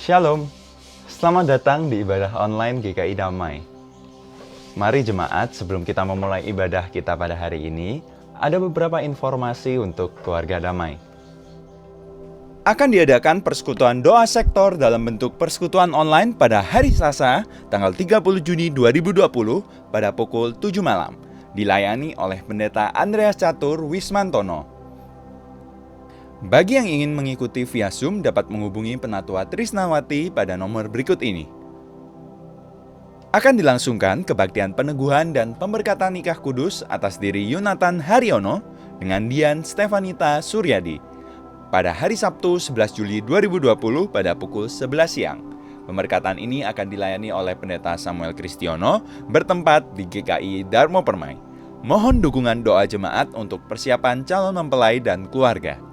Shalom, selamat datang di ibadah online GKI Damai. Mari jemaat, sebelum kita memulai ibadah kita pada hari ini, ada beberapa informasi untuk keluarga Damai. Akan diadakan persekutuan doa sektor dalam bentuk persekutuan online pada hari Selasa, tanggal 30 Juni 2020 pada pukul 7 malam, dilayani oleh Pendeta Andreas Catur Wismantono. Bagi yang ingin mengikuti via Zoom dapat menghubungi Penatua Trisnawati pada nomor berikut ini. Akan dilangsungkan kebaktian peneguhan dan pemberkatan nikah kudus atas diri Yonatan Haryono dengan Dian Stefanita Suryadi pada hari Sabtu 11 Juli 2020 pada pukul 11 siang. Pemberkatan ini akan dilayani oleh Pendeta Samuel Kristiono bertempat di GKI Darmo Permai. Mohon dukungan doa jemaat untuk persiapan calon mempelai dan keluarga.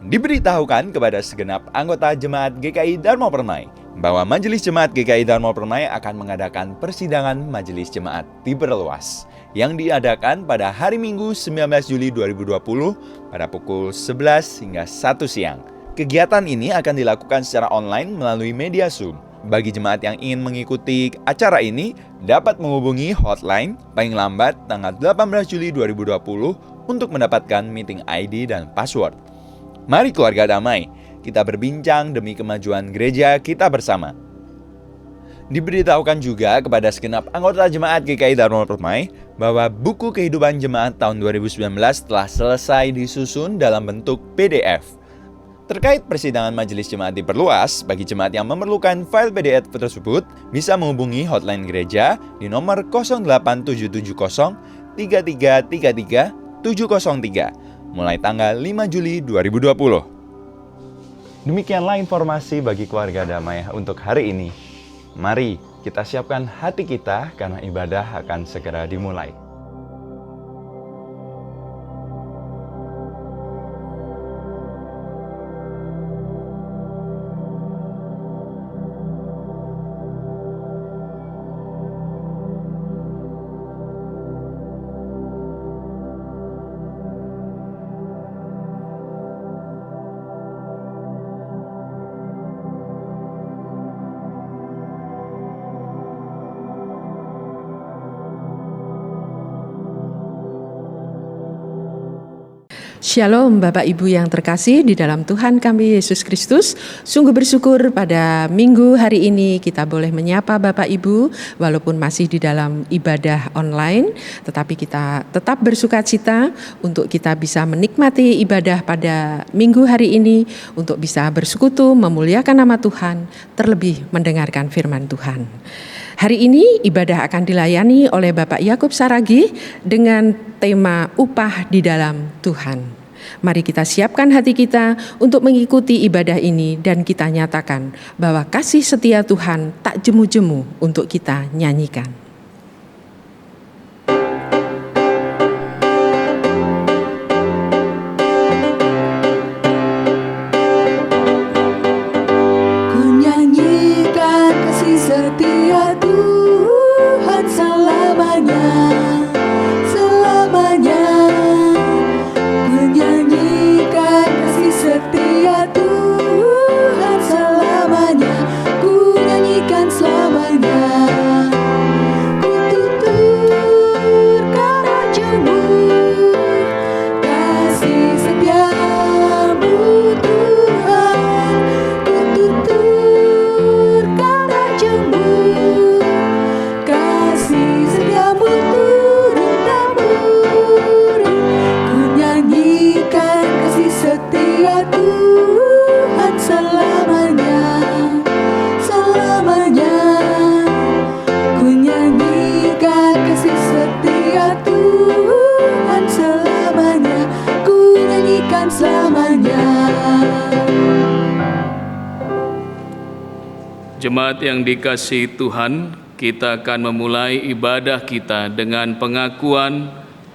Diberitahukan kepada segenap anggota jemaat GKI Darmo Permai bahwa Majelis Jemaat GKI Darmo Permai akan mengadakan persidangan Majelis Jemaat diperluas yang diadakan pada hari Minggu 19 Juli 2020 pada pukul 11 hingga 1 siang. Kegiatan ini akan dilakukan secara online melalui media Zoom. Bagi jemaat yang ingin mengikuti acara ini dapat menghubungi hotline paling lambat tanggal 18 Juli 2020 untuk mendapatkan meeting ID dan password. Mari keluarga damai, kita berbincang demi kemajuan gereja kita bersama. Diberitahukan juga kepada segenap anggota jemaat GKI Darmo Permai bahwa buku kehidupan jemaat tahun 2019 telah selesai disusun dalam bentuk PDF. Terkait persidangan majelis jemaat diperluas, bagi jemaat yang memerlukan file PDF tersebut bisa menghubungi hotline gereja di nomor 08770 3333 703. Mulai tanggal 5 Juli 2020. Demikianlah informasi bagi keluarga damai untuk hari ini. Mari kita siapkan hati kita karena ibadah akan segera dimulai. Shalom Bapak Ibu yang terkasih di dalam Tuhan kami Yesus Kristus. Sungguh bersyukur pada minggu hari ini kita boleh menyapa Bapak Ibu walaupun masih di dalam ibadah online. Tetapi kita tetap bersukacita untuk kita bisa menikmati ibadah pada minggu hari ini. Untuk bisa bersekutu memuliakan nama Tuhan, terlebih mendengarkan firman Tuhan. Hari ini ibadah akan dilayani oleh Bapak Yakub Saragih dengan tema upah di dalam Tuhan. Mari kita siapkan hati kita untuk mengikuti ibadah ini dan kita nyatakan bahwa kasih setia Tuhan tak jemu-jemu untuk kita nyanyikan. Jemaat yang dikasihi Tuhan, kita akan memulai ibadah kita dengan pengakuan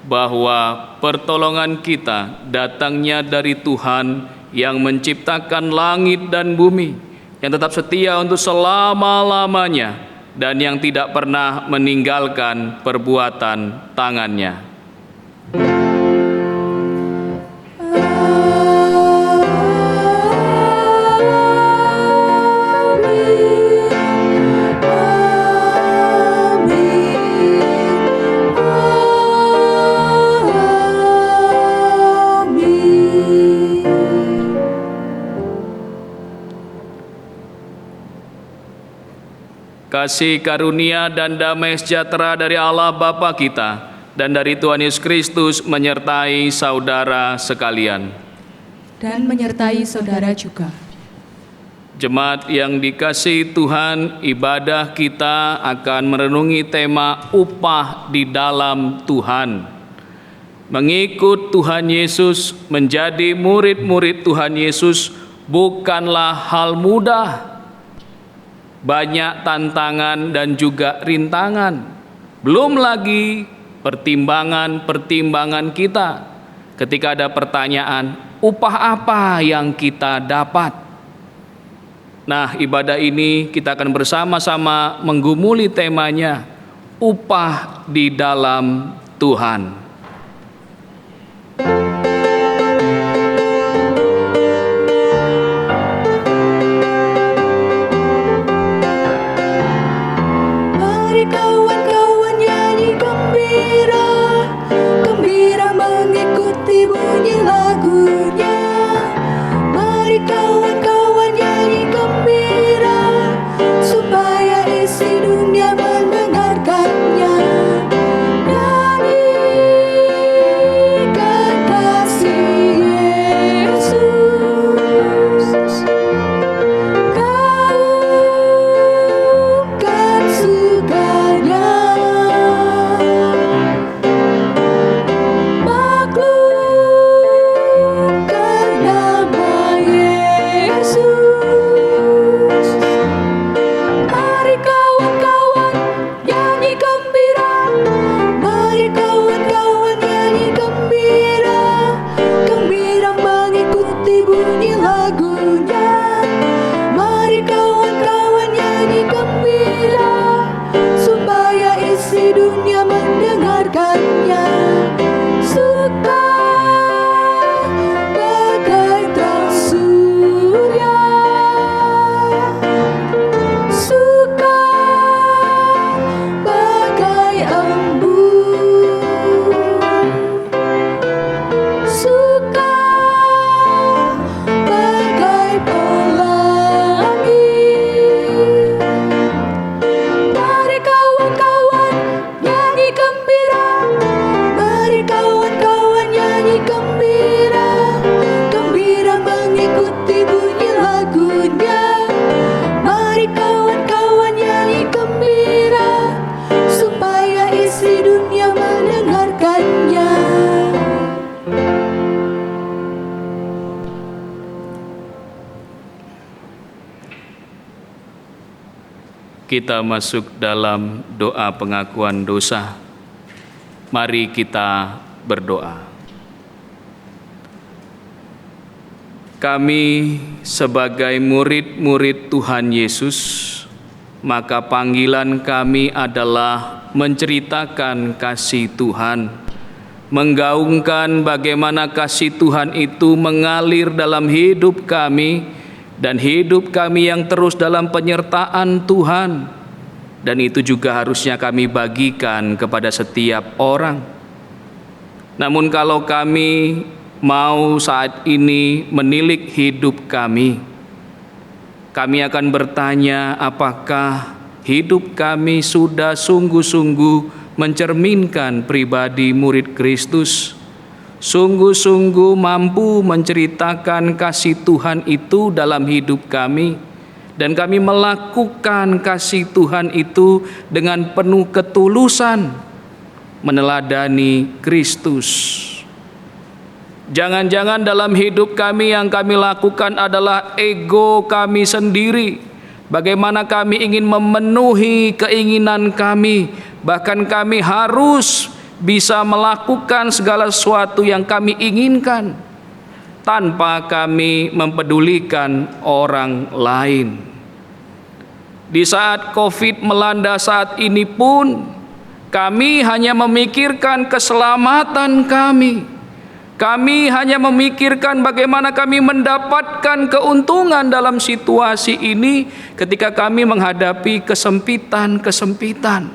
bahwa pertolongan kita datangnya dari Tuhan yang menciptakan langit dan bumi, yang tetap setia untuk selama-lamanya dan yang tidak pernah meninggalkan perbuatan tangannya. kasih karunia dan damai sejahtera dari Allah Bapa kita dan dari Tuhan Yesus Kristus menyertai saudara sekalian. Dan menyertai saudara juga. Jemaat yang dikasihi Tuhan, ibadah kita akan merenungi tema upah di dalam Tuhan. Mengikut Tuhan Yesus, menjadi murid-murid Tuhan Yesus bukanlah hal mudah. Banyak tantangan dan juga rintangan. Belum lagi pertimbangan-pertimbangan kita ketika ada pertanyaan, upah apa yang kita dapat? Nah, ibadah ini kita akan bersama-sama menggumuli temanya, upah di dalam Tuhan. Mari kawan-kawan nyanyi gembira, gembira mengikuti bunyi lagunya. Mari kawan-kawan nyanyi gembira, supaya isi dunia mendengarkannya. Nyanyikan kasih Yesus, gaungkan sukanya, maklumkan nama Yesus. Mari kawan-kawan nyanyi gembira, mari kawan-kawan nyanyi gembira, gembira mengikuti bunyi lagunya. Mari kawan-kawan nyanyi gembira, supaya isi dunia mendengarkannya. Suka bagai terang surya, suka bagai embun, suka bagai pelangi. Mari kawan-kawan nyanyi gembira, mari kawan-kawan nyanyi gembira, gembira mengikuti bunyi lagunya. Mari kawan-kawan nyanyi gembira, supaya isi dunia mendengarkannya. Kita masuk dalam doa pengakuan dosa. Mari kita berdoa. Kami sebagai murid-murid Tuhan Yesus, maka panggilan kami adalah menceritakan kasih Tuhan, menggaungkan bagaimana kasih Tuhan itu mengalir dalam hidup kami dan hidup kami yang terus dalam penyertaan Tuhan. Dan itu juga harusnya kami bagikan kepada setiap orang. Namun kalau kami mau saat ini menilik hidup kami akan bertanya, apakah hidup kami sudah sungguh-sungguh mencerminkan pribadi murid Kristus, sungguh-sungguh mampu menceritakan kasih Tuhan itu dalam hidup kami, dan kami melakukan kasih Tuhan itu dengan penuh ketulusan, meneladani Kristus. Jangan-jangan dalam hidup kami yang kami lakukan adalah ego kami sendiri. Bagaimana kami ingin memenuhi keinginan kami, bahkan kami harus bisa melakukan segala sesuatu yang kami inginkan tanpa kami mempedulikan orang lain. Di saat COVID melanda saat ini pun, kami hanya memikirkan keselamatan kami. Kami hanya memikirkan bagaimana kami mendapatkan keuntungan dalam situasi ini ketika kami menghadapi kesempitan-kesempitan.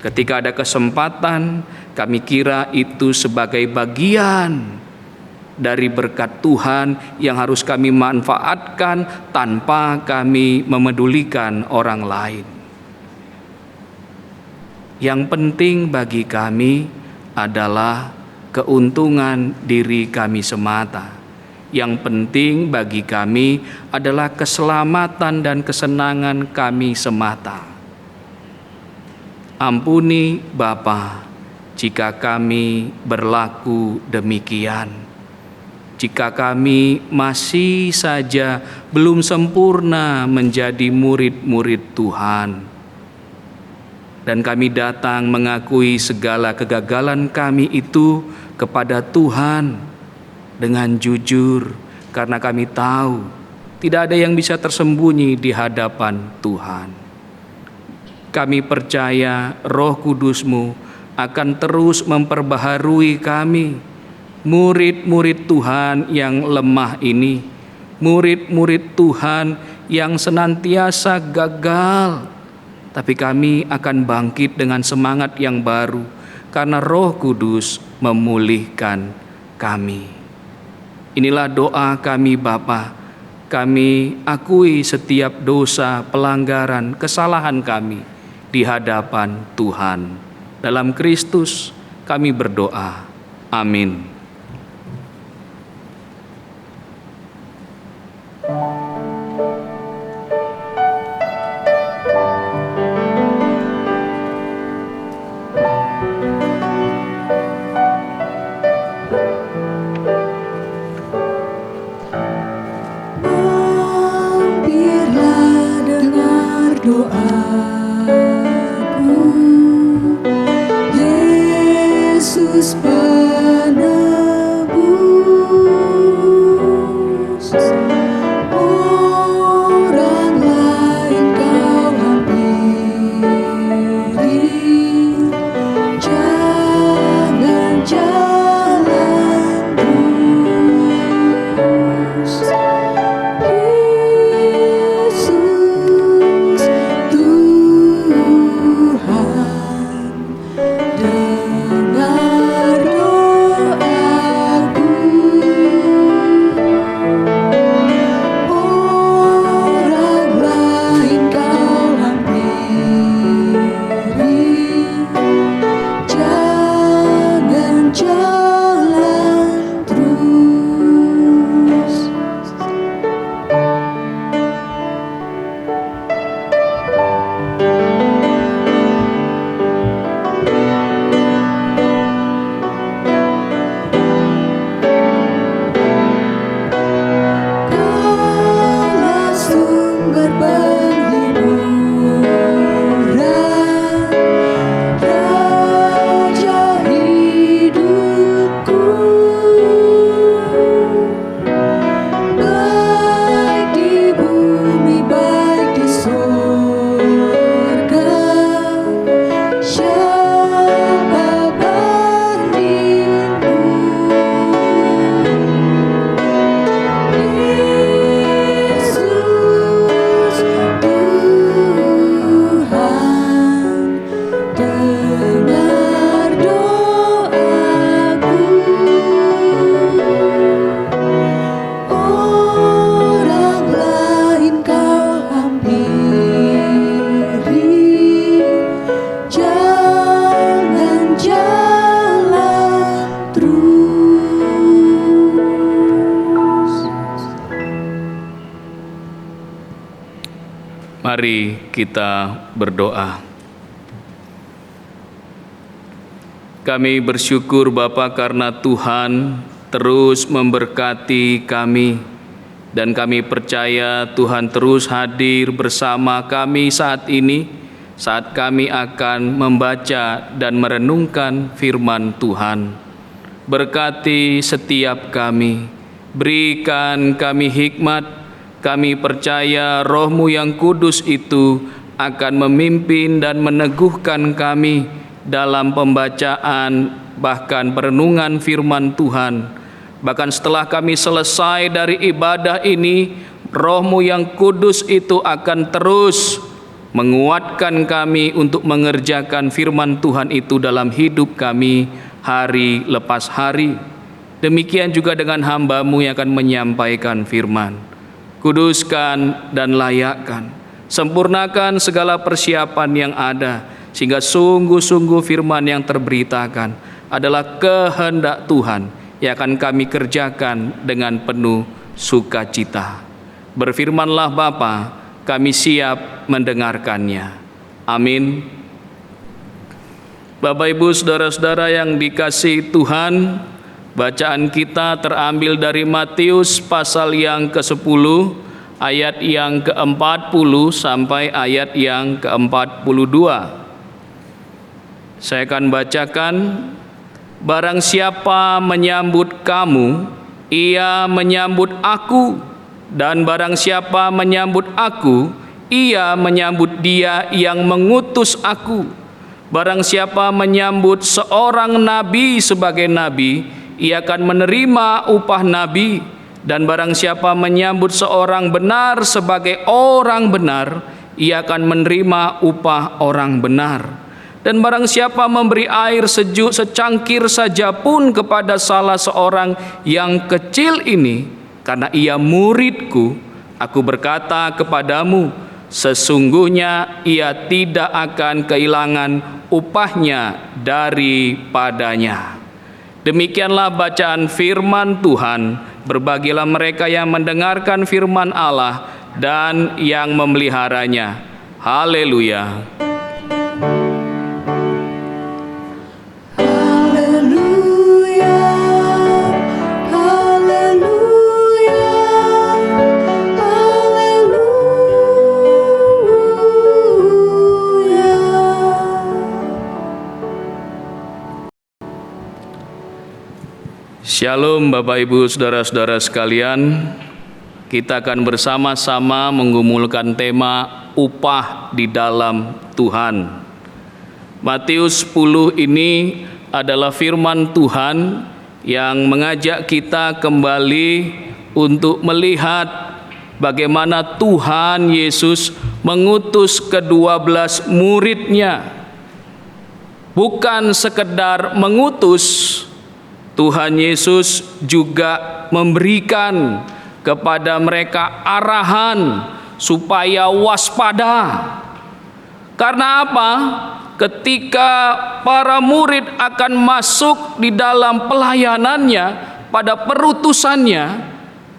Ketika ada kesempatan, kami kira itu sebagai bagian dari berkat Tuhan yang harus kami manfaatkan tanpa kami memedulikan orang lain. Yang penting bagi kami adalah keuntungan diri kami semata. Yang penting bagi kami adalah keselamatan dan kesenangan kami semata. Ampuni Bapa, jika kami berlaku demikian. Jika kami masih saja belum sempurna menjadi murid-murid Tuhan, dan kami datang mengakui segala kegagalan kami itu kepada Tuhan dengan jujur, karena kami tahu tidak ada yang bisa tersembunyi di hadapan Tuhan. Kami percaya Roh Kudus-Mu akan terus memperbaharui kami, murid-murid Tuhan yang lemah ini, murid-murid Tuhan yang senantiasa gagal, tapi kami akan bangkit dengan semangat yang baru karena Roh Kudus memulihkan kami. Inilah doa kami Bapa. Kami akui setiap dosa, pelanggaran, kesalahan kami di hadapan Tuhan. Dalam Kristus kami berdoa. Amin. Mampirlah dengar doaku, Yesus penebus. Orang lain kau hampiri, jangan jalan terus. Yesus Tuhan, dengar doaku. Orang lain kau hampiri, jangan jalan terus. Kaulah sumber penghiburan, Raja hidupku. Baik di bumi, baik di surga, siapa bandingmu? Yesus Tuhan, dengar doaku. Orang lain kau hampiri, jangan jalan terus. Mari kita berdoa. Kami bersyukur Bapa karena Tuhan terus memberkati kami, dan kami percaya Tuhan terus hadir bersama kami saat ini, saat kami akan membaca dan merenungkan firman Tuhan. Berkati setiap kami, berikan kami hikmat. Kami percaya Roh-Mu yang kudus itu akan memimpin dan meneguhkan kami dalam pembacaan bahkan perenungan firman Tuhan. Bahkan setelah kami selesai dari ibadah ini, Roh-Mu yang kudus itu akan terus menguatkan kami untuk mengerjakan firman Tuhan itu dalam hidup kami hari lepas hari. Demikian juga dengan hamba-Mu yang akan menyampaikan firman. Kuduskan dan layakkan, sempurnakan segala persiapan yang ada, sehingga sungguh-sungguh firman yang terberitakan adalah kehendak Tuhan yang akan kami kerjakan dengan penuh sukacita. Berfirmanlah Bapa, kami siap mendengarkannya. Amin. Bapak Ibu saudara-saudara yang dikasihi Tuhan, bacaan kita terambil dari Matius pasal yang ke-10 ayat yang ke-40 sampai ayat yang ke-42. Saya akan bacakan. Barang siapa menyambut kamu, ia menyambut aku, dan barang siapa menyambut aku, ia menyambut dia yang mengutus aku. Barang siapa menyambut seorang nabi sebagai nabi, ia akan menerima upah nabi, dan barang siapa menyambut seorang benar sebagai orang benar, ia akan menerima upah orang benar. Dan barang siapa memberi air sejuk secangkir saja pun kepada salah seorang yang kecil ini, karena ia muridku, aku berkata kepadamu, sesungguhnya ia tidak akan kehilangan upahnya daripadanya. Demikianlah bacaan firman Tuhan. Berbahagialah mereka yang mendengarkan firman Allah dan yang memeliharanya. Haleluya. Shalom Bapak Ibu saudara-saudara sekalian. Kita akan bersama-sama menggumulkan tema upah di dalam Tuhan. Matius 10 ini adalah firman Tuhan yang mengajak kita kembali untuk melihat bagaimana Tuhan Yesus mengutus ke-12 muridnya. Bukan sekedar mengutus, Tuhan Yesus juga memberikan kepada mereka arahan supaya waspada. Karena apa? Ketika para murid akan masuk di dalam pelayanannya, pada perutusannya,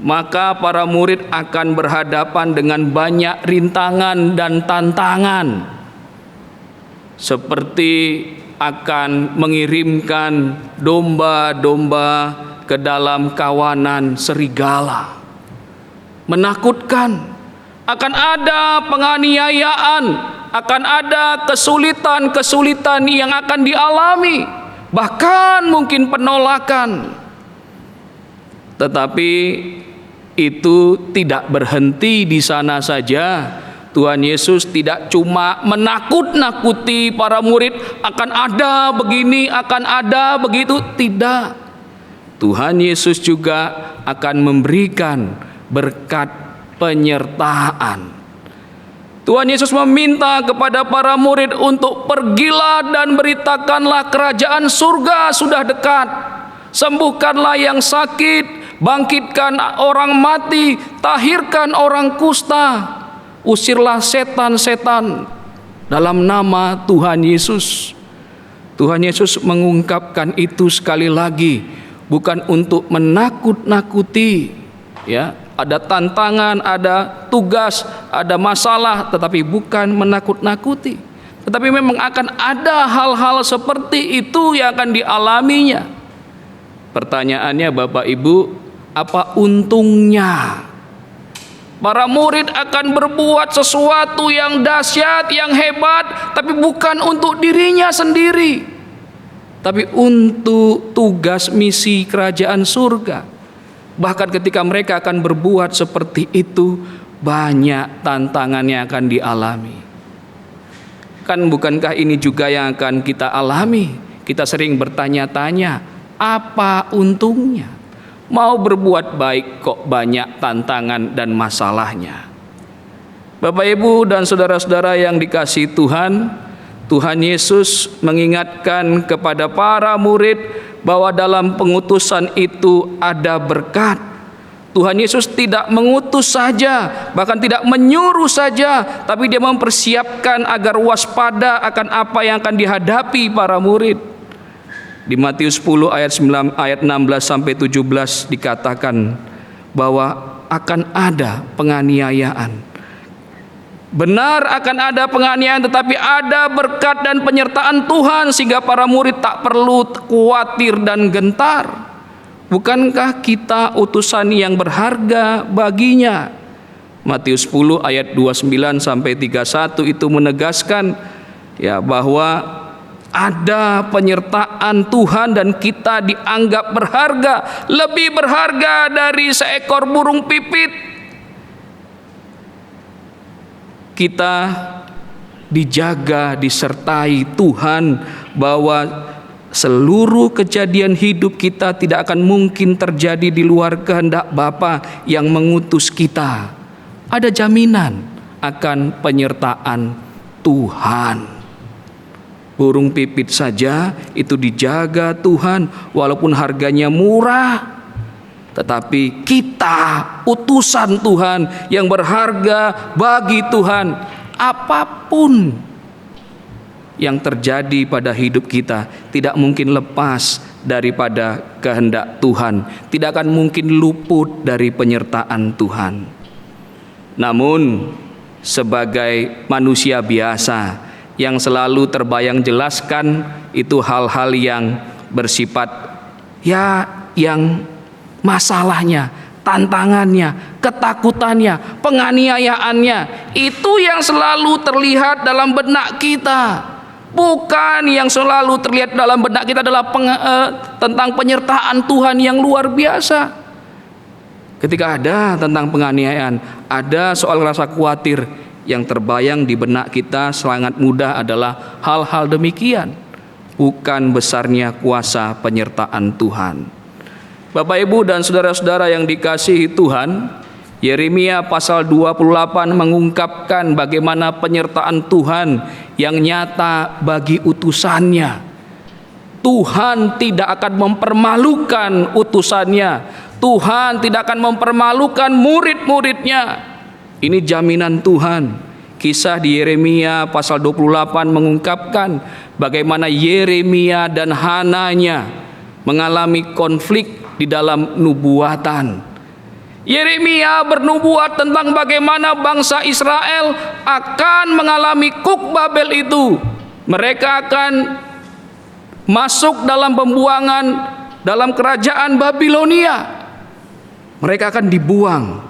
maka para murid akan berhadapan dengan banyak rintangan dan tantangan. Seperti akan mengirimkan domba-domba ke dalam kawanan serigala. Menakutkan, akan ada penganiayaan, akan ada kesulitan-kesulitan yang akan dialami, bahkan mungkin penolakan. Tetapi itu tidak berhenti di sana saja. Tuhan Yesus tidak cuma menakut-nakuti para murid akan ada begini, akan ada begitu, tidak. Tuhan Yesus juga akan memberikan berkat penyertaan. Tuhan Yesus meminta kepada para murid untuk pergilah dan beritakanlah kerajaan surga sudah dekat. Sembuhkanlah yang sakit, bangkitkan orang mati, tahirkan orang kusta. Usirlah setan-setan dalam nama Tuhan Yesus. Tuhan Yesus mengungkapkan itu sekali lagi, bukan untuk menakut-nakuti, ya. Ada tantangan, ada tugas, ada masalah, tetapi bukan menakut-nakuti. Tetapi memang akan ada hal-hal seperti itu yang akan dialaminya. Pertanyaannya Bapak Ibu, apa untungnya? Para murid akan berbuat sesuatu yang dahsyat, yang hebat, tapi bukan untuk dirinya sendiri, tapi untuk tugas misi kerajaan surga. Bahkan ketika mereka akan berbuat seperti itu, banyak tantangan yang akan dialami. Kan bukankah ini juga yang akan kita alami? Kita sering bertanya-tanya, apa untungnya? Mau berbuat baik kok banyak tantangan dan masalahnya. Bapak Ibu dan saudara-saudara yang dikasihi Tuhan, Tuhan Yesus mengingatkan kepada para murid bahwa dalam pengutusan itu ada berkat. Tuhan Yesus tidak mengutus saja, bahkan tidak menyuruh saja, tapi dia mempersiapkan agar waspada akan apa yang akan dihadapi para murid. Di Matius 10 ayat 16 sampai 17 dikatakan bahwa akan ada penganiayaan. Benar akan ada penganiayaan, tetapi ada berkat dan penyertaan Tuhan sehingga para murid tak perlu khawatir dan gentar. Bukankah kita utusan yang berharga baginya? Matius 10 ayat 29 sampai 31 itu menegaskan ya bahwa ada penyertaan Tuhan dan kita dianggap berharga, lebih berharga dari seekor burung pipit. Kita dijaga, disertai Tuhan, bahwa seluruh kejadian hidup kita tidak akan mungkin terjadi di luar kehendak Bapa yang mengutus kita. Ada jaminan akan penyertaan Tuhan. Burung pipit saja itu dijaga Tuhan walaupun harganya murah. Tetapi kita utusan Tuhan yang berharga bagi Tuhan. Apapun yang terjadi pada hidup kita tidak mungkin lepas daripada kehendak Tuhan, tidak akan mungkin luput dari penyertaan Tuhan. Namun sebagai manusia biasa yang selalu terbayang jelaskan itu hal-hal yang bersifat yang masalahnya, tantangannya, ketakutannya, penganiayaannya, itu yang selalu terlihat dalam benak kita. Bukan yang selalu terlihat dalam benak kita adalah tentang penyertaan Tuhan yang luar biasa. Ketika ada tentang penganiayaan, ada soal rasa khawatir, yang terbayang di benak kita sangat mudah adalah hal-hal demikian. Bukan besarnya kuasa penyertaan Tuhan. Bapak, Ibu, dan saudara-saudara yang dikasihi Tuhan, Yeremia pasal 28 mengungkapkan bagaimana penyertaan Tuhan yang nyata bagi utusannya. Tuhan tidak akan mempermalukan utusannya. Tuhan tidak akan mempermalukan murid-muridnya. Ini jaminan Tuhan. Kisah di Yeremia pasal 28 mengungkapkan bagaimana Yeremia dan Hananya mengalami konflik di dalam nubuatan. Yeremia bernubuat tentang bagaimana bangsa Israel akan mengalami kuk Babel itu. Mereka akan masuk dalam pembuangan dalam kerajaan Babilonia. Mereka akan dibuang.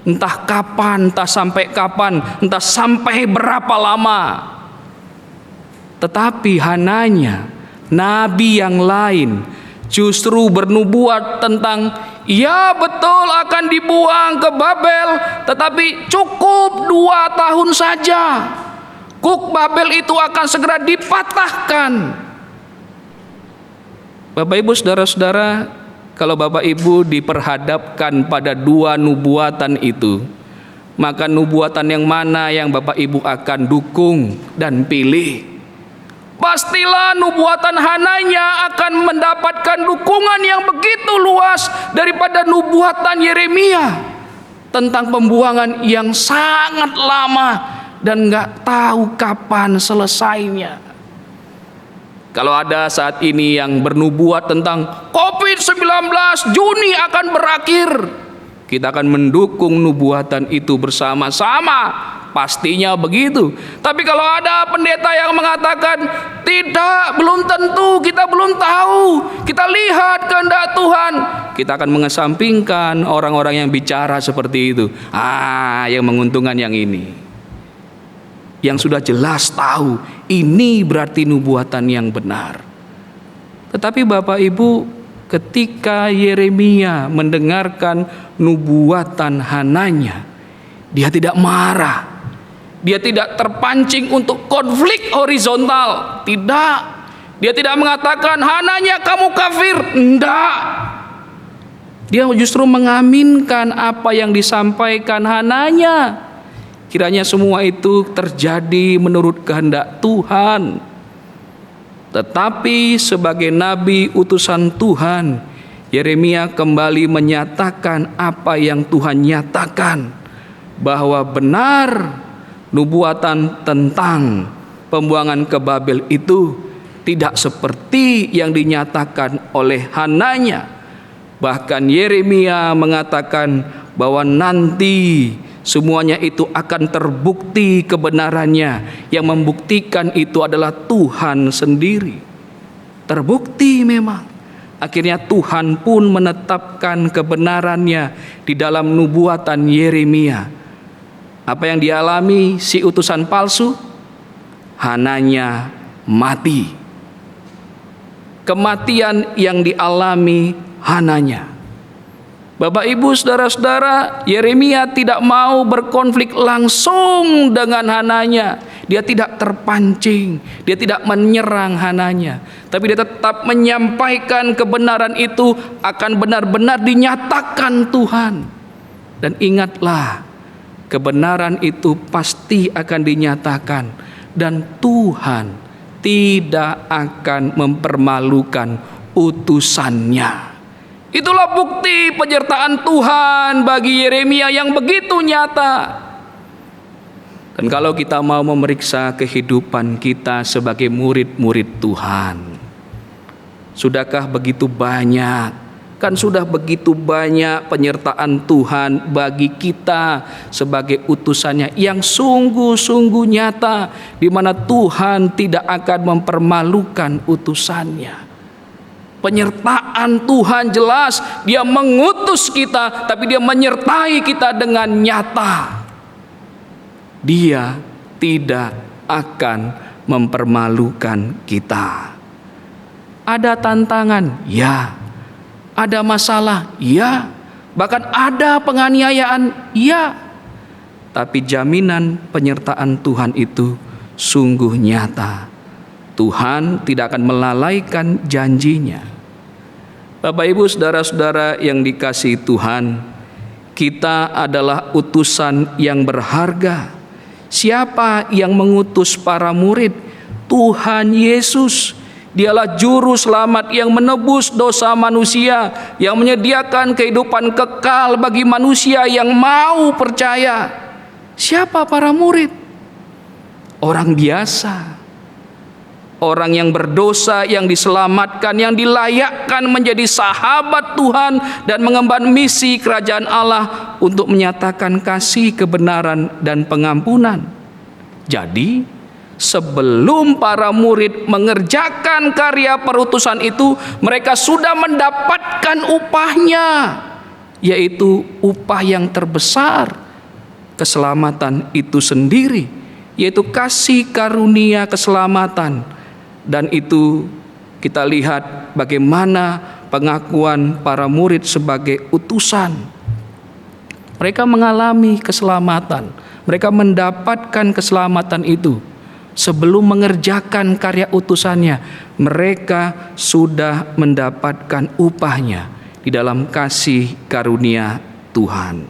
Entah kapan, entah sampai kapan, entah sampai berapa lama. Tetapi Hananya, nabi yang lain, justru bernubuat tentang ya betul akan dibuang ke Babel, tetapi cukup 2 tahun saja. Kuk Babel itu akan segera dipatahkan. Bapak, Ibu, saudara-saudara, kalau Bapak Ibu diperhadapkan pada 2 nubuatan itu, maka nubuatan yang mana yang Bapak Ibu akan dukung dan pilih? Pastilah nubuatan Hananya akan mendapatkan dukungan yang begitu luas daripada nubuatan Yeremia tentang pembuangan yang sangat lama dan nggak tahu kapan selesainya. Kalau ada saat ini yang bernubuat tentang COVID-19 Juni akan berakhir, kita akan mendukung nubuatan itu bersama-sama. Pastinya begitu. Tapi kalau ada pendeta yang mengatakan tidak, belum tentu, kita belum tahu, kita lihat kehendak Tuhan, kita akan mengesampingkan orang-orang yang bicara seperti itu. Yang menguntungkan yang ini, yang sudah jelas tahu ini berarti nubuatan yang benar. Tetapi Bapak Ibu, ketika Yeremia mendengarkan nubuatan Hananya, dia tidak marah. Dia tidak terpancing untuk konflik horizontal. Tidak. Dia tidak mengatakan Hananya kamu kafir. Tidak. Dia justru mengaminkan apa yang disampaikan Hananya. Kiranya semua itu terjadi menurut kehendak Tuhan. Tetapi sebagai nabi utusan Tuhan, Yeremia kembali menyatakan apa yang Tuhan nyatakan, bahwa benar nubuatan tentang pembuangan ke Babel itu tidak seperti yang dinyatakan oleh Hananya. Bahkan Yeremia mengatakan bahwa nanti semuanya itu akan terbukti kebenarannya. Yang membuktikan itu adalah Tuhan sendiri. Terbukti memang. Akhirnya Tuhan pun menetapkan kebenarannya di dalam nubuatan Yeremia. Apa yang dialami si utusan palsu? Hananya mati. Kematian yang dialami Hananya. Bapak Ibu saudara-saudara, Yeremia tidak mau berkonflik langsung dengan Hananya. Dia tidak terpancing, dia tidak menyerang Hananya, tapi dia tetap menyampaikan kebenaran itu akan benar-benar dinyatakan Tuhan. Dan ingatlah, kebenaran itu pasti akan dinyatakan, dan Tuhan tidak akan mempermalukan utusannya. Itulah bukti penyertaan Tuhan bagi Yeremia yang begitu nyata. Dan kalau kita mau memeriksa kehidupan kita sebagai murid-murid Tuhan, sudahkah begitu banyak? Kan sudah begitu banyak penyertaan Tuhan bagi kita sebagai utusannya yang sungguh-sungguh nyata, di mana Tuhan tidak akan mempermalukan utusannya. Penyertaan Tuhan jelas, Dia mengutus kita, tapi Dia menyertai kita dengan nyata. Dia tidak akan mempermalukan kita. Ada tantangan, ya. Ada masalah, ya. Bahkan ada penganiayaan, ya. Tapi jaminan penyertaan Tuhan itu sungguh nyata. Tuhan tidak akan melalaikan janjinya. Bapak Ibu saudara-saudara yang dikasihi Tuhan, kita adalah utusan yang berharga. Siapa yang mengutus para murid? Tuhan Yesus. Dialah juru selamat yang menebus dosa manusia, yang menyediakan kehidupan kekal bagi manusia yang mau percaya. Siapa para murid? Orang biasa. Orang yang berdosa, yang diselamatkan, yang dilayakkan menjadi sahabat Tuhan dan mengemban misi kerajaan Allah untuk menyatakan kasih, kebenaran, dan pengampunan. Jadi, sebelum para murid mengerjakan karya perutusan itu, mereka sudah mendapatkan upahnya, yaitu upah yang terbesar, keselamatan itu sendiri, yaitu kasih karunia keselamatan. Dan itu kita lihat bagaimana pengakuan para murid sebagai utusan. Mereka mengalami keselamatan, mereka mendapatkan keselamatan itu. Sebelum mengerjakan karya utusannya, mereka sudah mendapatkan upahnya di dalam kasih karunia Tuhan.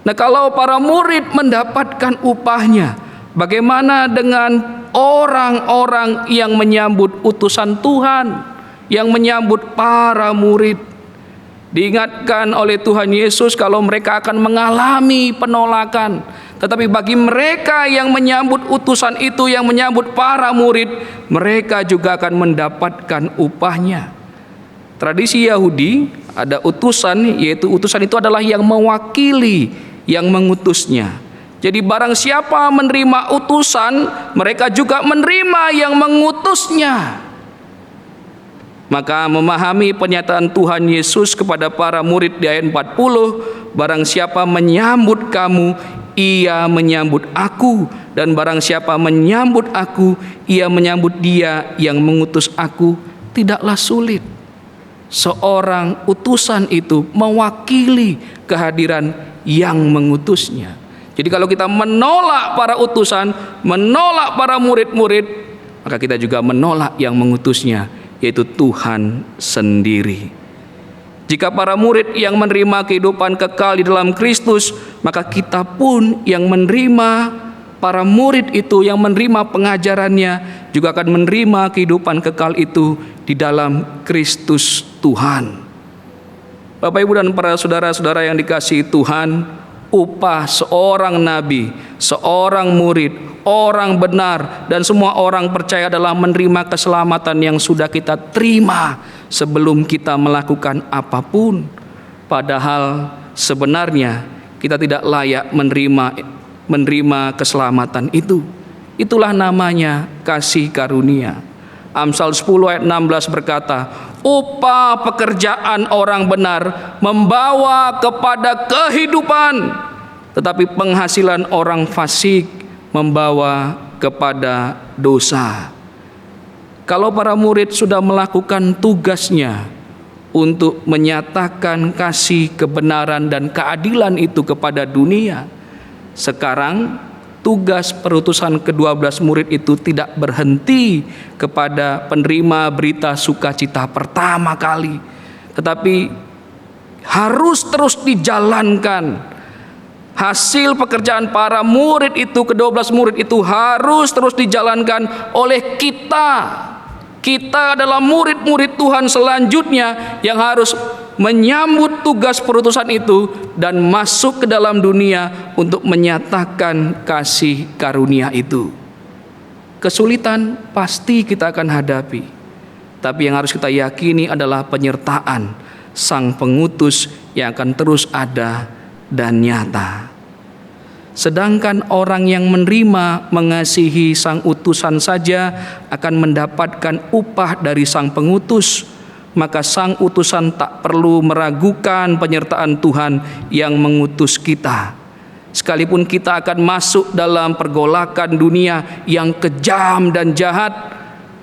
Nah, kalau para murid mendapatkan upahnya, bagaimana dengan orang-orang yang menyambut utusan Tuhan, yang menyambut para murid? Diingatkan oleh Tuhan Yesus kalau mereka akan mengalami penolakan. Tetapi bagi mereka yang menyambut utusan itu, yang menyambut para murid, mereka juga akan mendapatkan upahnya. Tradisi Yahudi ada utusan, yaitu utusan itu adalah yang mewakili yang mengutusnya. Jadi barang siapa menerima utusan, mereka juga menerima yang mengutusnya. Maka memahami pernyataan Tuhan Yesus kepada para murid di ayat 40, barang siapa menyambut kamu, ia menyambut aku, dan barang siapa menyambut aku, ia menyambut dia yang mengutus aku. Tidaklah sulit. Seorang utusan itu mewakili kehadiran yang mengutusnya. Jadi kalau kita menolak para utusan, menolak para murid-murid, maka kita juga menolak yang mengutusnya, yaitu Tuhan sendiri. Jika para murid yang menerima kehidupan kekal di dalam Kristus, maka kita pun yang menerima para murid itu yang menerima pengajarannya juga akan menerima kehidupan kekal itu di dalam Kristus Tuhan. Bapak, Ibu, dan para saudara-saudara yang dikasihi Tuhan, upah seorang nabi, seorang murid, orang benar, dan semua orang percaya adalah menerima keselamatan yang sudah kita terima sebelum kita melakukan apapun. Padahal sebenarnya kita tidak layak menerima keselamatan itu. Itulah namanya kasih karunia. Amsal 10 ayat 16 berkata, upah pekerjaan orang benar membawa kepada kehidupan, tetapi penghasilan orang fasik membawa kepada dosa. Kalau para murid sudah melakukan tugasnya untuk menyatakan kasih, kebenaran, dan keadilan itu kepada dunia, sekarang tugas perutusan ke-12 murid itu tidak berhenti kepada penerima berita sukacita pertama kali, tetapi harus terus dijalankan. Hasil pekerjaan para murid itu, ke-12 murid itu harus terus dijalankan oleh kita. Kita adalah murid-murid Tuhan selanjutnya yang harus menyambut tugas perutusan itu dan masuk ke dalam dunia untuk menyatakan kasih karunia itu. Kesulitan pasti kita akan hadapi, tapi yang harus kita yakini adalah penyertaan Sang Pengutus yang akan terus ada dan nyata. Sedangkan orang yang menerima, mengasihi Sang Utusan saja akan mendapatkan upah dari Sang Pengutus, maka Sang Utusan tak perlu meragukan penyertaan Tuhan yang mengutus kita. Sekalipun kita akan masuk dalam pergolakan dunia yang kejam dan jahat,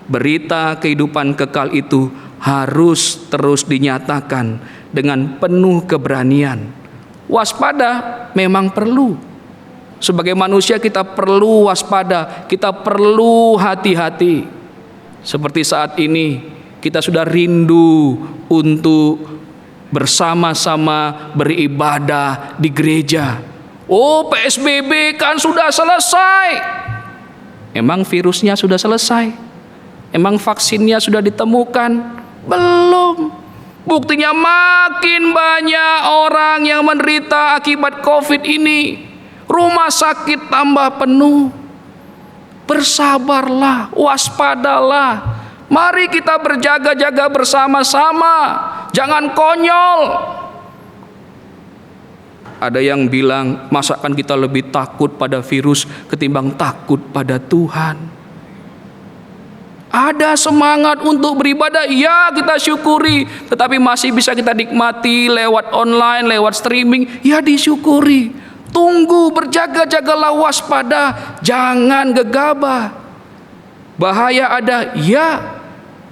berita kehidupan kekal itu harus terus dinyatakan dengan penuh keberanian. Waspada memang perlu. Sebagai manusia kita perlu waspada, kita perlu hati-hati. Seperti saat ini kita sudah rindu untuk bersama-sama beribadah di gereja. Oh, PSBB kan sudah selesai. Emang virusnya sudah selesai? Emang vaksinnya sudah ditemukan? Belum. Buktinya makin banyak orang yang menderita akibat COVID ini. Rumah sakit tambah penuh. Bersabarlah, waspadalah. Mari kita berjaga-jaga bersama-sama. Jangan konyol. Ada yang bilang, masakan kita lebih takut pada virus ketimbang takut pada Tuhan. Ada semangat untuk beribadah, ya kita syukuri. Tetapi masih bisa kita nikmati lewat online, lewat streaming, ya disyukuri. Tunggu, berjaga-jagalah, waspada, jangan gegabah. Bahaya ada, ya.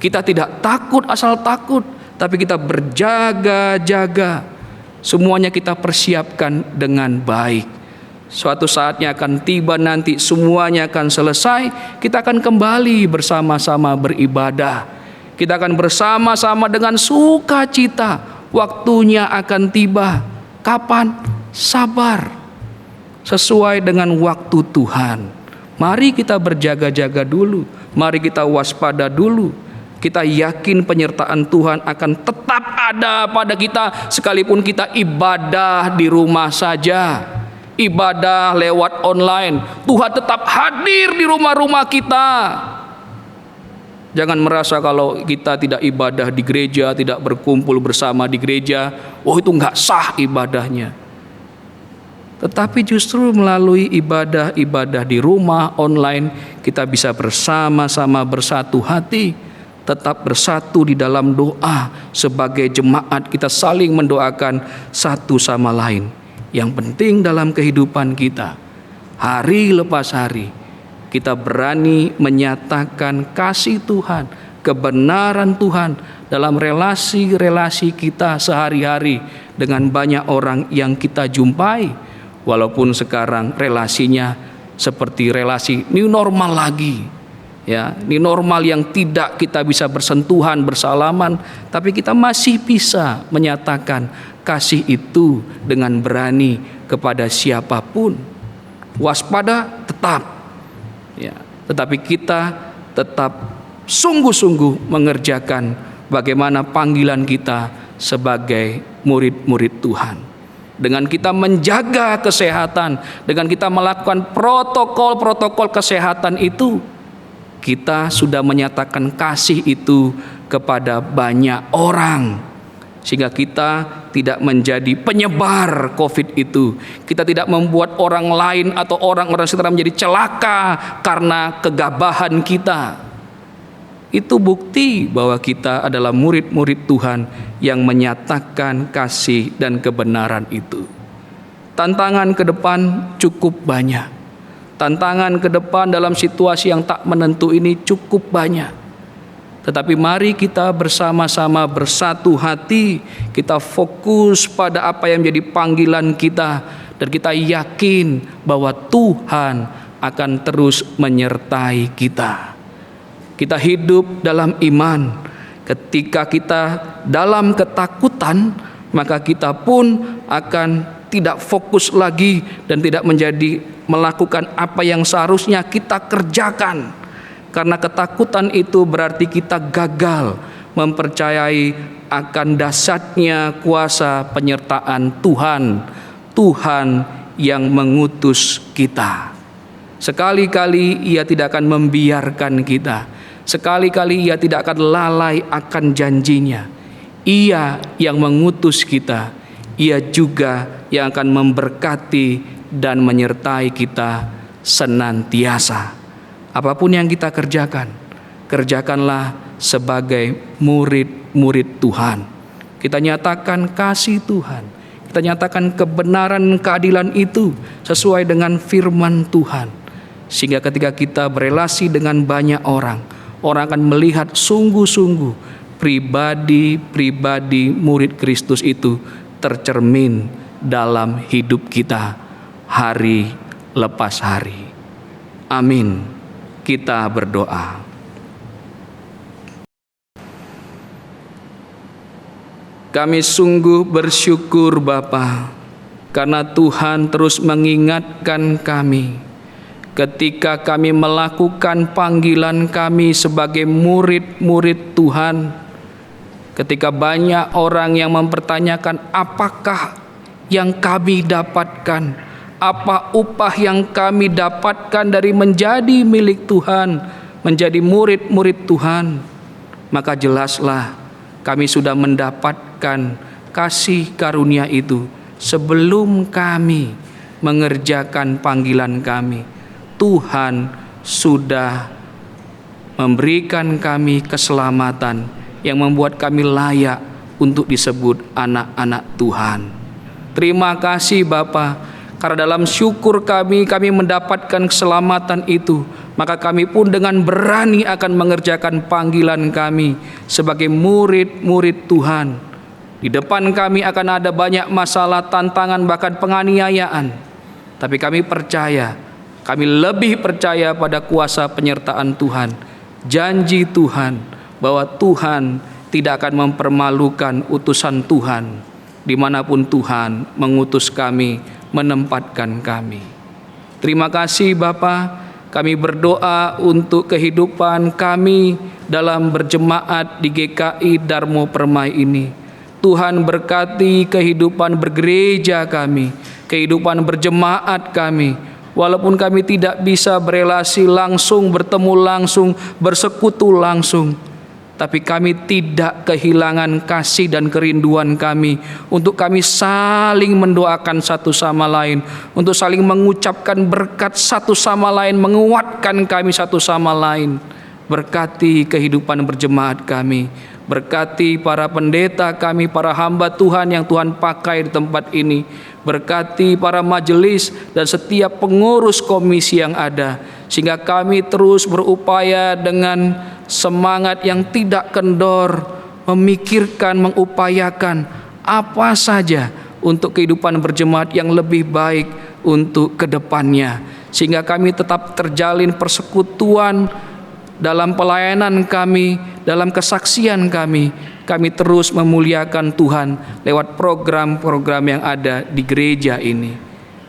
Kita tidak takut asal takut, tapi kita berjaga-jaga. Semuanya kita persiapkan dengan baik. Suatu saatnya akan tiba nanti, semuanya akan selesai. Kita akan kembali bersama-sama beribadah. Kita akan bersama-sama dengan sukacita. Waktunya akan tiba. Kapan? Sabar. Sesuai dengan waktu Tuhan. Mari kita berjaga-jaga dulu. Mari kita waspada dulu. Kita yakin penyertaan Tuhan akan tetap ada pada kita sekalipun kita ibadah di rumah saja. Ibadah lewat online. Tuhan tetap hadir di rumah-rumah kita. Jangan merasa kalau kita tidak ibadah di gereja, tidak berkumpul bersama di gereja, oh itu nggak sah ibadahnya. Tetapi justru melalui ibadah-ibadah di rumah online, kita bisa bersama-sama bersatu hati, tetap bersatu di dalam doa. Sebagai jemaat kita saling mendoakan satu sama lain. Yang penting dalam kehidupan kita, hari lepas hari, kita berani menyatakan kasih Tuhan, kebenaran Tuhan dalam relasi-relasi kita sehari-hari dengan banyak orang yang kita jumpai. Walaupun sekarang relasinya seperti relasi new normal lagi, ya, new normal yang tidak kita bisa bersentuhan, bersalaman, tapi kita masih bisa menyatakan kasih itu dengan berani kepada siapapun. waspada tetap, ya, tetapi kita tetap sungguh-sungguh mengerjakan bagaimana panggilan kita sebagai murid-murid Tuhan. Dengan kita menjaga kesehatan, dengan kita melakukan protokol-protokol kesehatan itu, kita sudah menyatakan kasih itu kepada banyak orang, sehingga kita tidak menjadi penyebar COVID itu. Kita tidak membuat orang lain atau orang-orang sekitar menjadi celaka karena kegabahan kita. Itu bukti bahwa kita adalah murid-murid Tuhan yang menyatakan kasih dan kebenaran itu. Tantangan ke depan cukup banyak. Tantangan ke depan dalam situasi yang tak menentu ini cukup banyak. Tetapi mari kita bersama-sama bersatu hati, kita fokus pada apa yang menjadi panggilan kita, dan kita yakin bahwa Tuhan akan terus menyertai kita. Kita hidup dalam iman. Ketika kita dalam ketakutan, maka kita pun akan tidak fokus lagi dan tidak menjadi melakukan apa yang seharusnya kita kerjakan. Karena ketakutan itu berarti kita gagal mempercayai akan dahsyatnya kuasa penyertaan Tuhan. Tuhan yang mengutus kita. Sekali-kali Ia tidak akan membiarkan kita. Sekali-kali Ia tidak akan lalai akan janjinya. Ia yang mengutus kita. Ia juga yang akan memberkati dan menyertai kita senantiasa. Apapun yang kita kerjakan, kerjakanlah sebagai murid-murid Tuhan. Kita nyatakan kasih Tuhan. Kita nyatakan kebenaran keadilan itu sesuai dengan firman Tuhan. Sehingga ketika kita berelasi dengan banyak orang, orang akan melihat sungguh-sungguh pribadi-pribadi murid Kristus itu tercermin dalam hidup kita hari lepas hari. Amin. Kita berdoa. Kami sungguh bersyukur Bapa, karena Tuhan terus mengingatkan kami ketika kami melakukan panggilan kami sebagai murid-murid Tuhan. Ketika banyak orang yang mempertanyakan apakah yang kami dapatkan, apa upah yang kami dapatkan dari menjadi milik Tuhan, menjadi murid-murid Tuhan, maka jelaslah kami sudah mendapatkan kasih karunia itu sebelum kami mengerjakan panggilan kami. Tuhan sudah memberikan kami keselamatan yang membuat kami layak untuk disebut anak-anak Tuhan. Terima kasih Bapa. Karena dalam syukur kami mendapatkan keselamatan itu, maka kami pun dengan berani akan mengerjakan panggilan kami sebagai murid-murid Tuhan. Di depan kami akan ada banyak masalah, tantangan, bahkan penganiayaan. Tapi kami percaya, kami lebih percaya pada kuasa penyertaan Tuhan. Janji Tuhan bahwa Tuhan tidak akan mempermalukan utusan Tuhan. Dimanapun Tuhan mengutus kami, menempatkan kami. Terima kasih Bapa. Kami berdoa untuk kehidupan kami dalam berjemaat di GKI Darmo Permai ini. Tuhan berkati kehidupan bergereja kami, kehidupan berjemaat kami. Walaupun kami tidak bisa berelasi langsung, bertemu langsung, bersekutu langsung, tapi kami tidak kehilangan kasih dan kerinduan kami untuk kami saling mendoakan satu sama lain, untuk saling mengucapkan berkat satu sama lain, menguatkan kami satu sama lain. Berkati kehidupan berjemaat kami, berkati para pendeta kami, para hamba Tuhan yang Tuhan pakai di tempat ini, berkati para majelis dan setiap pengurus komisi yang ada, sehingga kami terus berupaya dengan semangat yang tidak kendor, memikirkan, mengupayakan apa saja untuk kehidupan berjemaat yang lebih baik untuk kedepannya, sehingga kami tetap terjalin persekutuan dalam pelayanan kami, dalam kesaksian kami terus memuliakan Tuhan lewat program-program yang ada di gereja ini.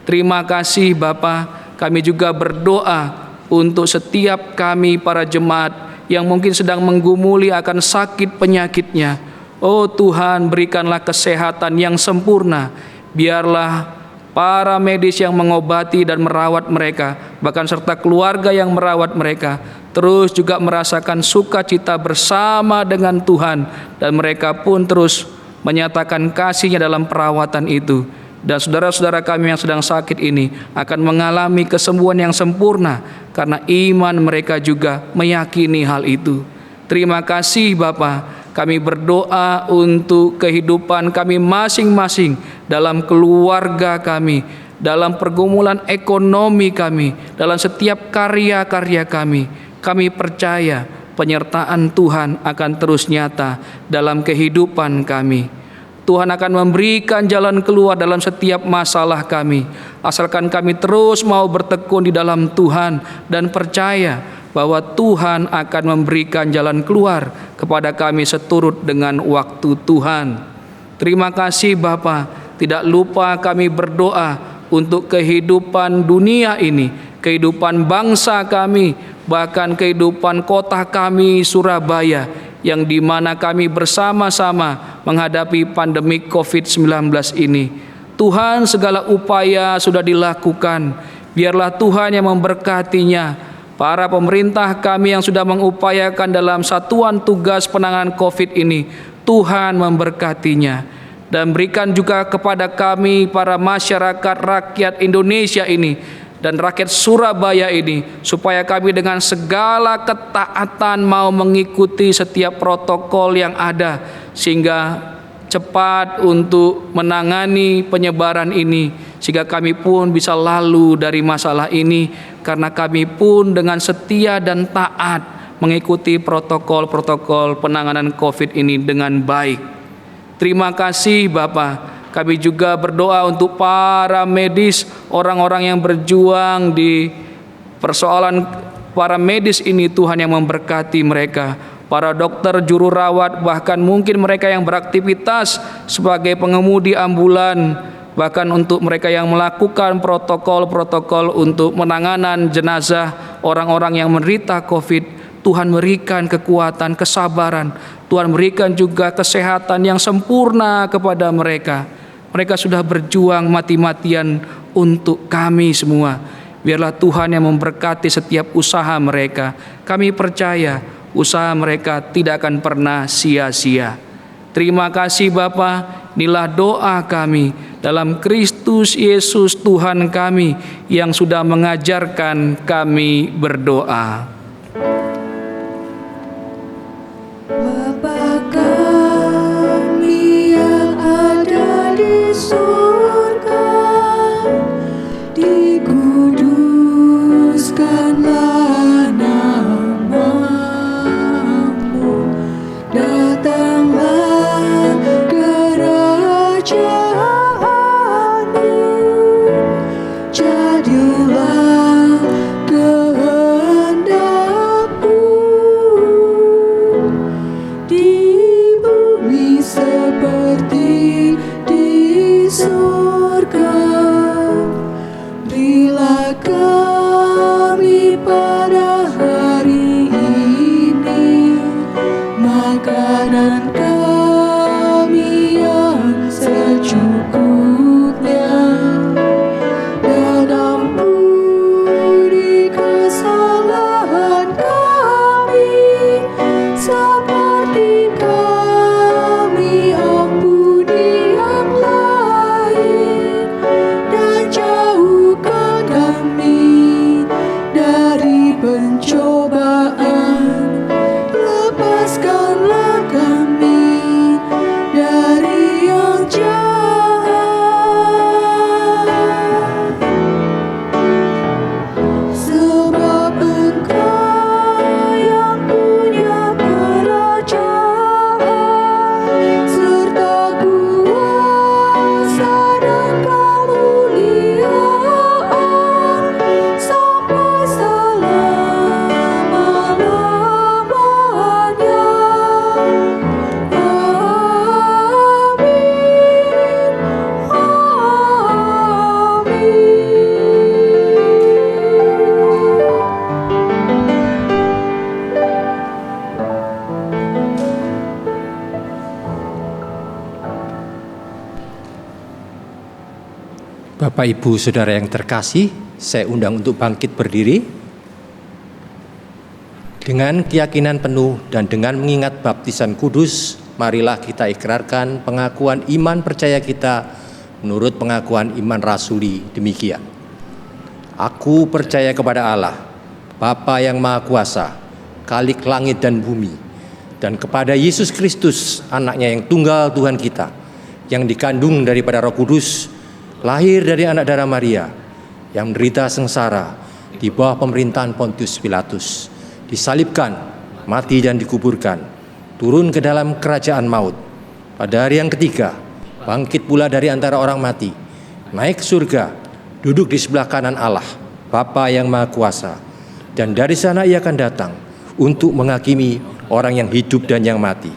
Terima kasih Bapa. kami juga berdoa untuk setiap kami para jemaat yang mungkin sedang menggumuli akan sakit penyakitnya. Oh Tuhan, berikanlah kesehatan yang sempurna. Biarlah para medis yang mengobati dan merawat mereka, bahkan serta keluarga yang merawat mereka, terus juga merasakan sukacita bersama dengan Tuhan, dan mereka pun terus menyatakan kasih-Nya dalam perawatan itu. Dan saudara-saudara kami yang sedang sakit ini akan mengalami kesembuhan yang sempurna karena iman mereka juga meyakini hal itu. Terima kasih Bapa. Kami berdoa untuk kehidupan kami masing-masing, dalam keluarga kami, dalam pergumulan ekonomi kami, dalam setiap karya-karya kami. Kami percaya penyertaan Tuhan akan terus nyata dalam kehidupan kami. Tuhan akan memberikan jalan keluar dalam setiap masalah kami, asalkan kami terus mau bertekun di dalam Tuhan dan percaya bahwa Tuhan akan memberikan jalan keluar kepada kami seturut dengan waktu Tuhan. Terima kasih Bapa. Tidak lupa kami berdoa untuk kehidupan dunia ini, kehidupan bangsa kami, bahkan kehidupan kota kami Surabaya, yang dimana kami bersama-sama menghadapi pandemi COVID-19 ini. Tuhan, segala upaya sudah dilakukan. Biarlah Tuhan yang memberkatinya. Para pemerintah kami yang sudah mengupayakan dalam satuan tugas penanganan COVID ini, Tuhan memberkatinya. Dan berikan juga kepada kami para masyarakat rakyat Indonesia ini dan rakyat Surabaya ini, supaya kami dengan segala ketaatan mau mengikuti setiap protokol yang ada, sehingga cepat untuk menangani penyebaran ini, sehingga kami pun bisa lalu dari masalah ini, karena kami pun dengan setia dan taat mengikuti protokol-protokol penanganan COVID ini dengan baik. Terima kasih Bapak. Kami juga berdoa untuk para medis, orang-orang yang berjuang di persoalan para medis ini, Tuhan yang memberkati mereka. Para dokter, juru rawat, bahkan mungkin mereka yang beraktivitas sebagai pengemudi ambulan, bahkan untuk mereka yang melakukan protokol-protokol untuk penanganan jenazah orang-orang yang menderita COVID. Tuhan berikan kekuatan, kesabaran. Tuhan berikan juga kesehatan yang sempurna kepada mereka. Mereka sudah berjuang mati-matian untuk kami semua. Biarlah Tuhan yang memberkati setiap usaha mereka. Kami percaya usaha mereka tidak akan pernah sia-sia. Terima kasih Bapa. Inilah doa kami dalam Kristus Yesus Tuhan kami yang sudah mengajarkan kami berdoa. Bapa kami yang ada di surga, dikuduskanlah nama-Mu, datanglah kerajaan-Mu, jadilah kehendak-Mu di bumi seperti di surga. Berilah kami pada hari ini makanan kami yang secukupnya, dan ampuni kesalahan kami seperti kami ampuni yang lain, dan jauhkan kami dari pencobaan, lepaskanlah kami Bapak, Ibu, Saudara yang terkasih, saya undang untuk bangkit berdiri. Dengan keyakinan penuh dan dengan mengingat baptisan kudus, marilah kita ikrarkan pengakuan iman percaya kita menurut pengakuan iman rasuli demikian. Aku percaya kepada Allah, Bapa yang Maha Kuasa, Khalik langit dan bumi, dan kepada Yesus Kristus, anaknya yang tunggal Tuhan kita, yang dikandung daripada Roh Kudus, lahir dari anak darah Maria, yang menderita sengsara di bawah pemerintahan Pontius Pilatus, disalibkan, mati dan dikuburkan, turun ke dalam kerajaan maut. Pada hari yang ketiga, bangkit pula dari antara orang mati, naik ke surga, duduk di sebelah kanan Allah, Bapa yang Maha Kuasa, dan dari sana ia akan datang untuk menghakimi orang yang hidup dan yang mati.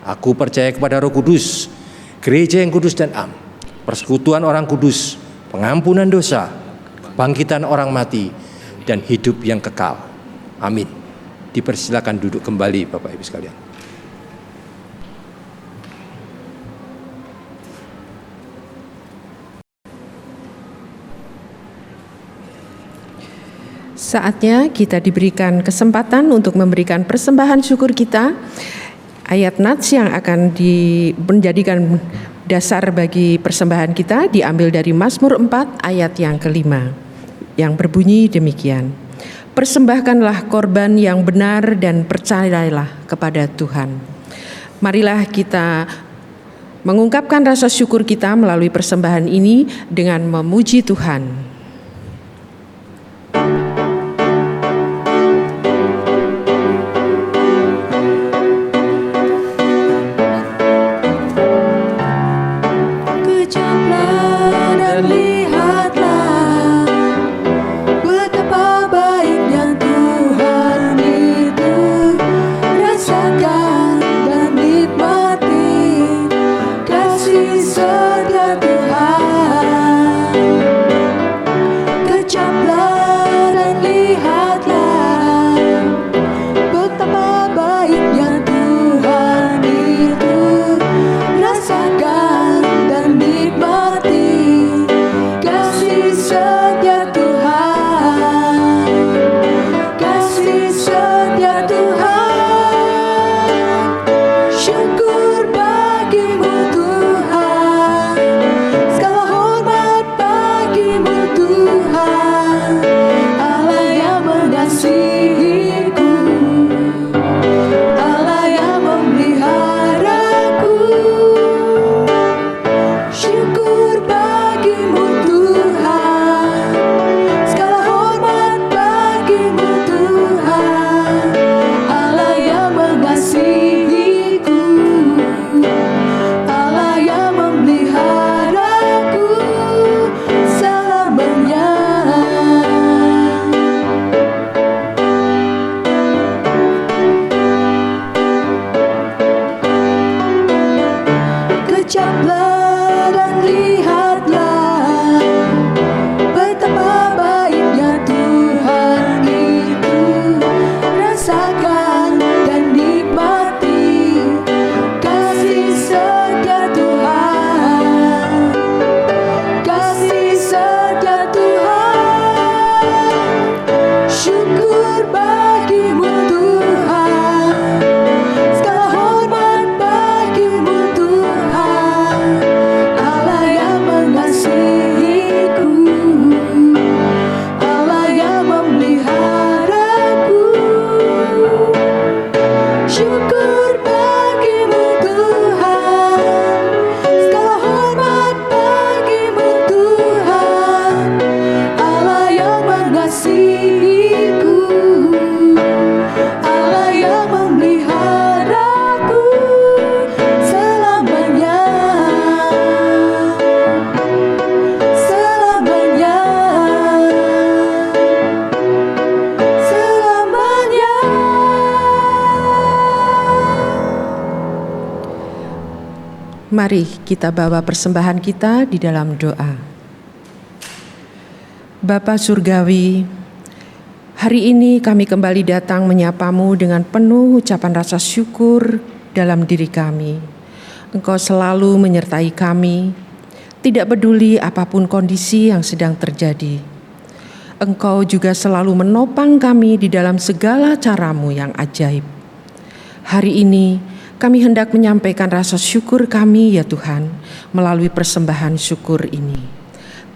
Aku percaya kepada Roh Kudus, gereja yang kudus dan am, persekutuan orang kudus, pengampunan dosa, bangkitan orang mati, dan hidup yang kekal. Amin. Dipersilakan duduk kembali Bapak Ibu sekalian. Saatnya kita diberikan kesempatan untuk memberikan persembahan syukur kita. Ayat nats yang akan menjadikan dasar bagi persembahan kita diambil dari Mazmur 4 ayat yang kelima, yang berbunyi demikian. Persembahkanlah korban yang benar dan percayalah kepada Tuhan. Marilah kita mengungkapkan rasa syukur kita melalui persembahan ini dengan memuji Tuhan. Mari kita bawa persembahan kita di dalam doa. Bapa Surgawi, hari ini kami kembali datang menyapamu dengan penuh ucapan rasa syukur dalam diri kami. Engkau selalu menyertai kami, tidak peduli apapun kondisi yang sedang terjadi. Engkau juga selalu menopang kami di dalam segala cara-Mu yang ajaib. Hari ini kami hendak menyampaikan rasa syukur kami ya Tuhan melalui persembahan syukur ini.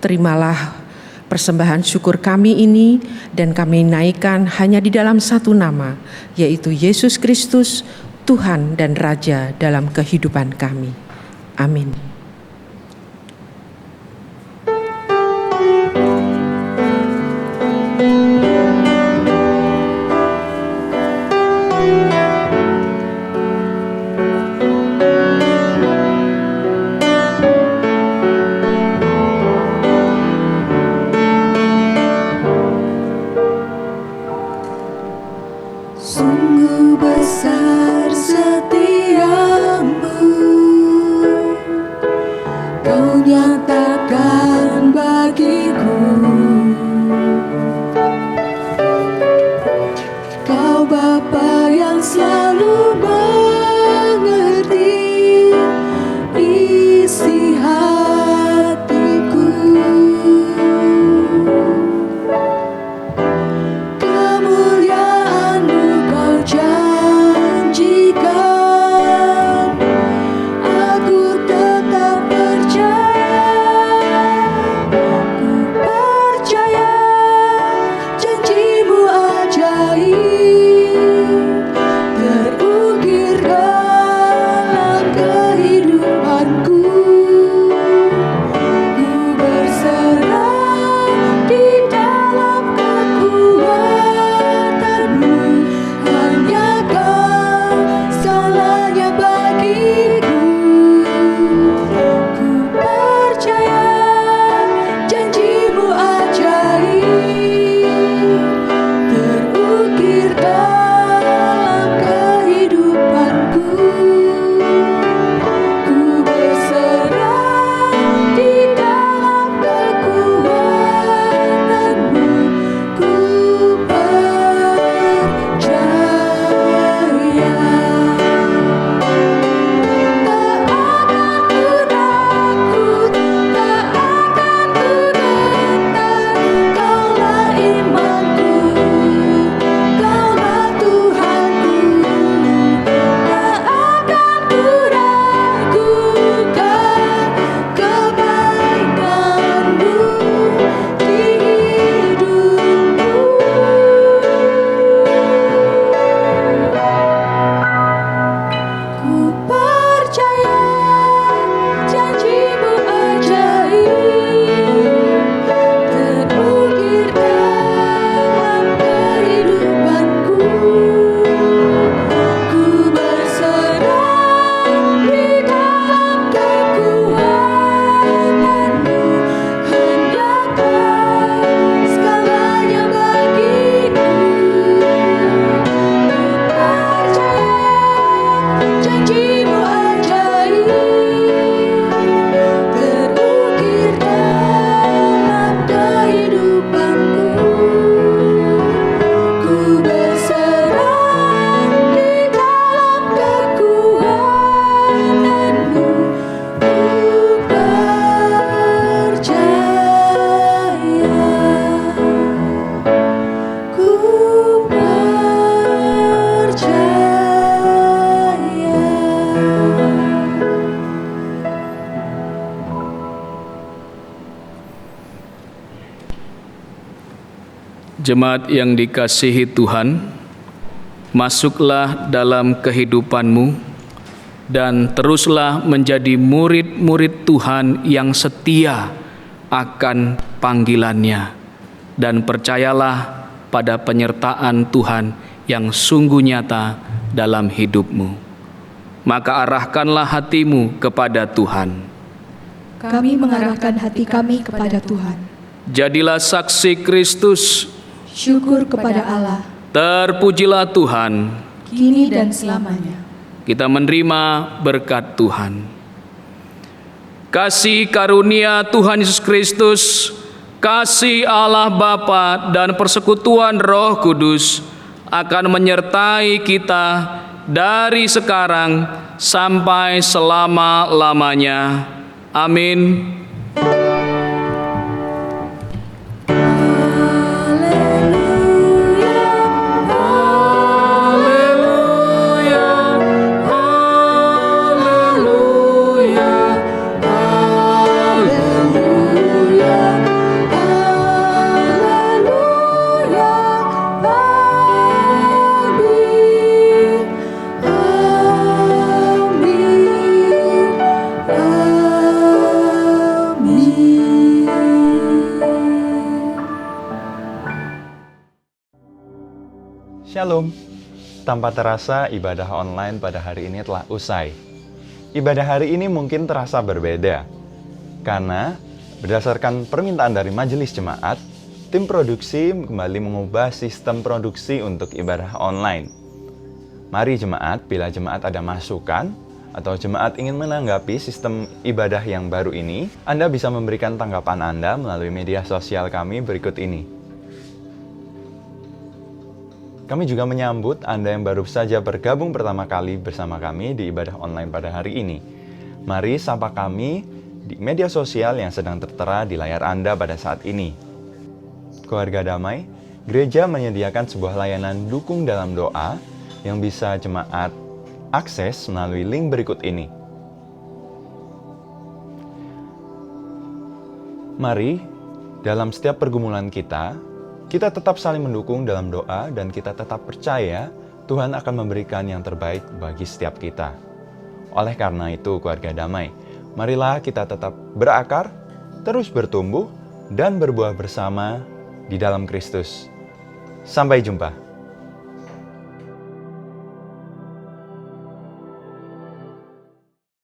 Terimalah persembahan syukur kami ini dan kami naikkan hanya di dalam satu nama, yaitu Yesus Kristus, Tuhan dan Raja dalam kehidupan kami. Amin. Sungguh besar setiamu, Kau nyatakan bagiku. Kau Bapa yang selalu mengerti isi hatiku. Kemuliaan-Mu Kau janjikan, aku tetap percaya. Ku percaya janji-Mu ajaib terukir dalam kehidupanku. Ku berserah di dalam kekuatan-Mu, hanya Kau segalanya bagiku. Ku percaya janji-Mu ajaib terukir dalam kehidupanku. Ku berserah di dalam kekuatan-Mu, ku percaya. Tak akan ku takut, tak akan ku gentar, Kaulah imanku, Kaulah Tuhanku. Tak akan ku ragukan kebaikan-Mu di hidupku. Ku percaya janji-Mu ajaib terukir dalam kehidupanku. Ku berserah di dalam kekuatan-Mu, hanya Kau segalanya bagiku. Percaya janji-Mu ajaib terukir dalam kehidupanku. Ku berserah di dalam kekuatan-Mu, ku percaya. Ku Jemaat yang dikasihi Tuhan, masuklah dalam kehidupanmu dan teruslah menjadi murid-murid Tuhan yang setia akan panggilannya, dan percayalah pada penyertaan Tuhan yang sungguh nyata dalam hidupmu. Maka arahkanlah hatimu kepada Tuhan. Kami mengarahkan hati kami kepada Tuhan. Jadilah saksi Kristus. Syukur kepada Allah, Terpujilah Tuhan. kini dan selamanya. Kita menerima berkat Tuhan. Kasih karunia Tuhan Yesus Kristus, kasih Allah Bapa dan persekutuan Roh Kudus akan menyertai kita dari sekarang sampai selama-lamanya. Amin. Tanpa terasa, ibadah online pada hari ini telah usai. Ibadah hari ini mungkin terasa berbeda, karena berdasarkan permintaan dari majelis jemaat, tim produksi kembali mengubah sistem produksi untuk ibadah online. Mari jemaat, bila jemaat ada masukan, atau jemaat ingin menanggapi sistem ibadah yang baru ini, Anda bisa memberikan tanggapan Anda melalui media sosial kami berikut ini. Kami juga menyambut Anda yang baru saja bergabung pertama kali bersama kami di ibadah online pada hari ini. Mari sapa kami di media sosial yang sedang tertera di layar Anda pada saat ini. Keluarga Damai, gereja menyediakan sebuah layanan dukung dalam doa yang bisa jemaat akses melalui link berikut ini. Mari, dalam setiap pergumulan kita tetap saling mendukung dalam doa dan kita tetap percaya Tuhan akan memberikan yang terbaik bagi setiap kita. Oleh karena itu, keluarga Damai, marilah kita tetap berakar, terus bertumbuh, dan berbuah bersama di dalam Kristus. Sampai jumpa.